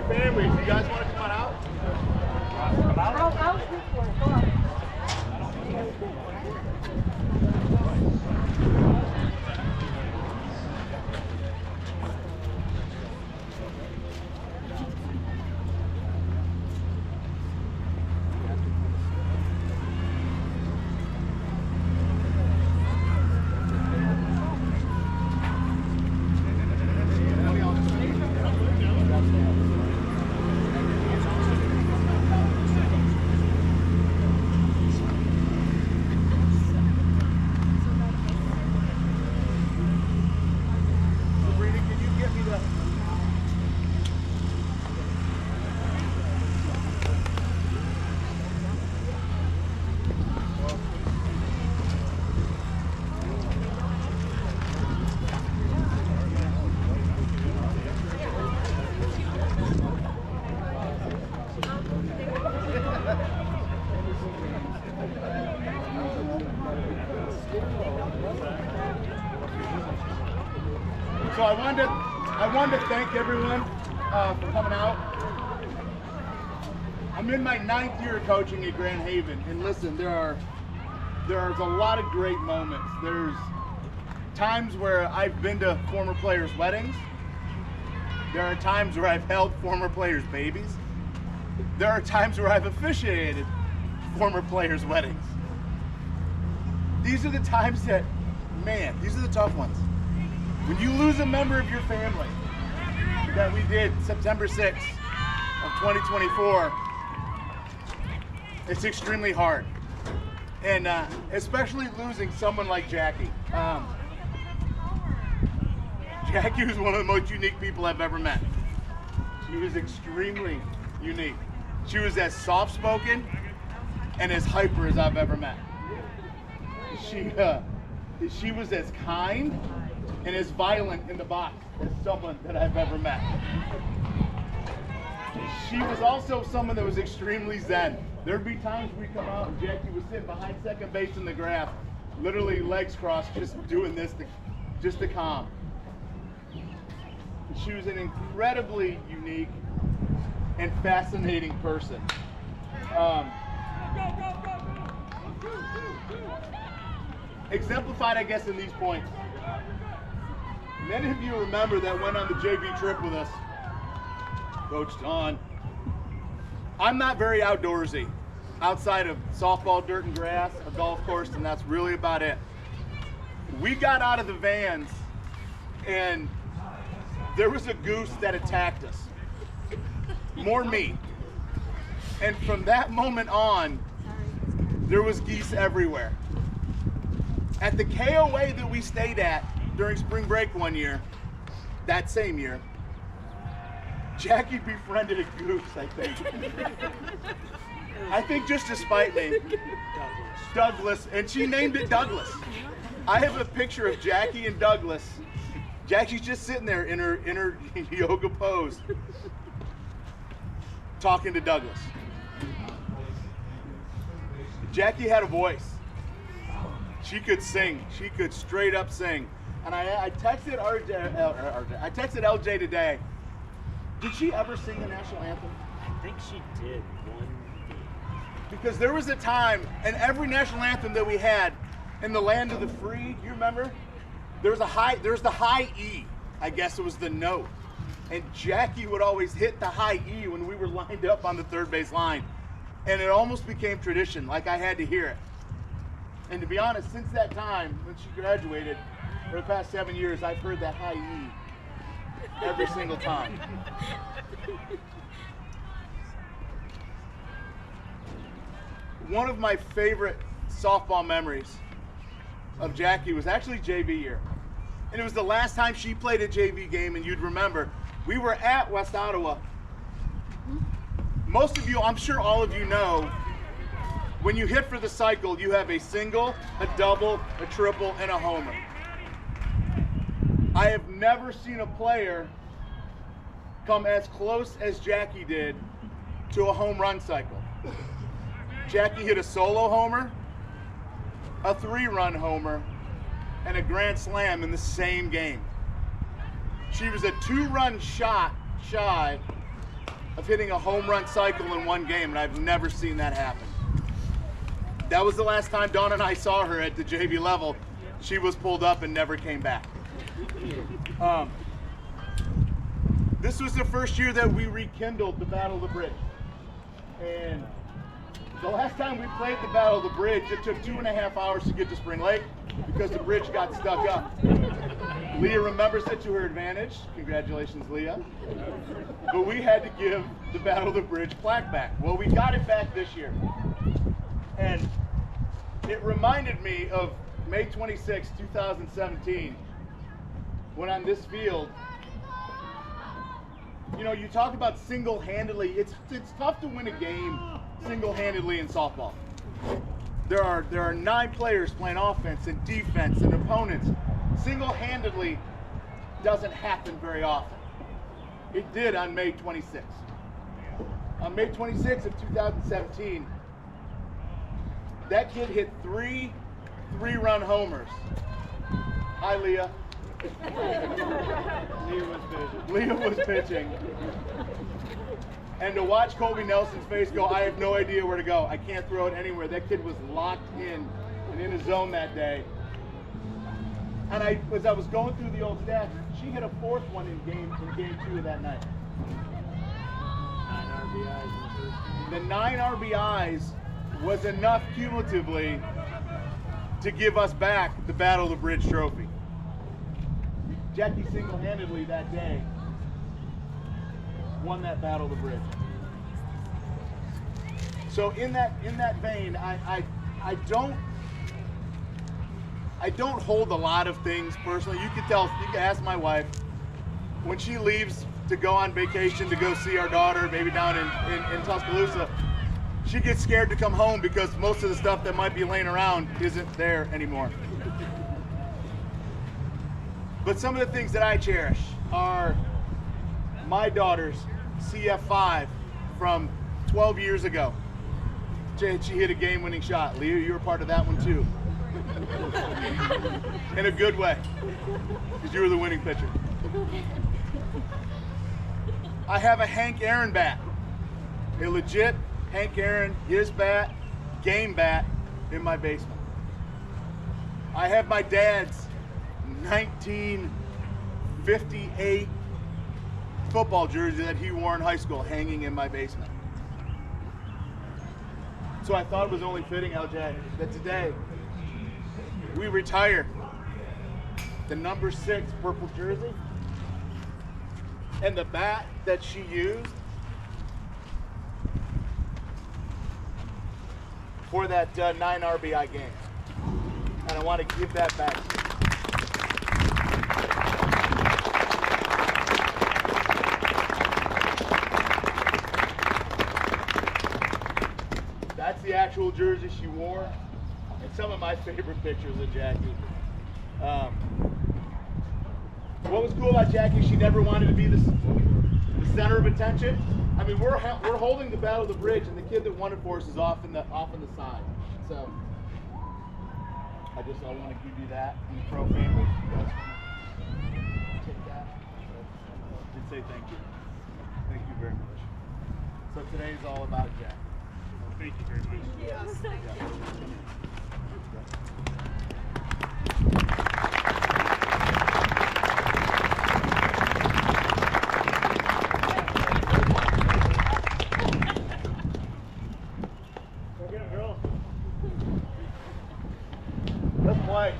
your families. You guys want to come on out? I'll speak for it. Go on. So I wanted to thank everyone for coming out. I'm in my 9th year of coaching at Grand Haven, and listen, there's a lot of great moments. There's times where I've been to former players' weddings. There are times where I've held former players' babies. There are times where I've officiated former players' weddings. These are the times that, man, these are the tough ones. When you lose a member of your family, that we did September 6th of 2024, it's extremely hard. And especially losing someone like Jackie. Jackie was one of the most unique people I've ever met. She was extremely unique. She was as soft-spoken and as hyper as I've ever met. She was as kind and as violent in the box as someone that I've ever met. She was also someone that was extremely zen. There'd be times we'd come out and Jackie was sitting behind second base in the graph, literally legs crossed, just doing this just to calm. She was an incredibly unique and fascinating person. Exemplified, I guess, in these points. Many of you remember that went on the JV trip with us. Coach Don. I'm not very outdoorsy, outside of softball, dirt and grass, a golf course, and that's really about it. We got out of the vans, and there was a goose that attacked us. More me. And from that moment on, there was geese everywhere. At the KOA that we stayed at during spring break one year, that same year, Jackie befriended a goose, I think. I think just to spite me. Douglas, and she named it Douglas. I have a picture of Jackie and Douglas. Jackie's just sitting there in her yoga pose, talking to Douglas. Jackie had a voice. She could sing. She could straight up sing. And I texted I texted LJ today. Did she ever sing the national anthem? I think she did one. Because there was a time, in every national anthem that we had, in the land of the free, you remember? There's the high E, I guess it was the note. And Jackie would always hit the high E when we were lined up on the third base line. And it almost became tradition, like I had to hear it. And to be honest, since that time, when she graduated, for the past 7 years, I've heard that high E every single time. One of my favorite softball memories of Jackie was actually JV year. And it was the last time she played a JV game, and you'd remember, we were at West Ottawa. Most of you, I'm sure all of you know, when you hit for the cycle, you have a single, a double, a triple, and a homer. I have never seen a player come as close as Jackie did to a home run cycle. Jackie hit a solo homer, a 3-run homer, and a grand slam in the same game. She was a 2-run shot shy of hitting a home run cycle in one game, and I've never seen that happen. That was the last time Dawn and I saw her at the JV level. She was pulled up and never came back. This was the first year that we rekindled the Battle of the Bridge. And the last time we played the Battle of the Bridge, it took 2.5 hours to get to Spring Lake because the bridge got stuck up. Leah remembers it to her advantage. Congratulations, Leah. But we had to give the Battle of the Bridge plaque back. Well, we got it back this year. And it reminded me of May 26, 2017, when on this field, you know, you talk about single-handedly, it's tough to win a game single-handedly in softball. There are 9 players playing offense and defense and opponents. Single-handedly doesn't happen very often. It did on May 26th. On May 26th of 2017, that kid hit 3 3-run homers. Hi, Leah. Leah was pitching. And to watch Colby Nelson's face go, I have no idea where to go. I can't throw it anywhere. That kid was locked in and in his zone that day. And as I was going through the old stats, she hit a 4th one in game 2 of that night. 9 RBIs. The 9 RBIs was enough cumulatively to give us back the Battle of the Bridge trophy. Jackie single-handedly that day won that Battle of the Bridge. So in that vein, I don't hold a lot of things personally. You can ask my wife when she leaves to go on vacation to go see our daughter, maybe down in Tuscaloosa. She gets scared to come home because most of the stuff that might be laying around isn't there anymore. But some of the things that I cherish are my daughter's CF5 from 12 years ago. She hit a game-winning shot. Leah, you were part of that one too. In a good way, because you were the winning pitcher. I have a Hank Aaron bat. A legit Hank Aaron, his bat, game bat, in my basement. I have my dad's 1958 football jersey that he wore in high school hanging in my basement. So I thought it was only fitting, LJ, that today we retire the number 6 purple jersey and the bat that she used for that 9 RBI game. And I want to give that back to you. That's the actual jersey she wore, and some of my favorite pictures of Jackie. What was cool about Jackie, she never wanted to be the center of attention. I mean, we're holding the Battle of the Bridge, and the kid that won it for us is off in the side. So I want to give you that in the pro family. You guys take that. And say thank you. Thank you very much. So today is all about Jack. Thank you very much. Yes, thank you. Let's play.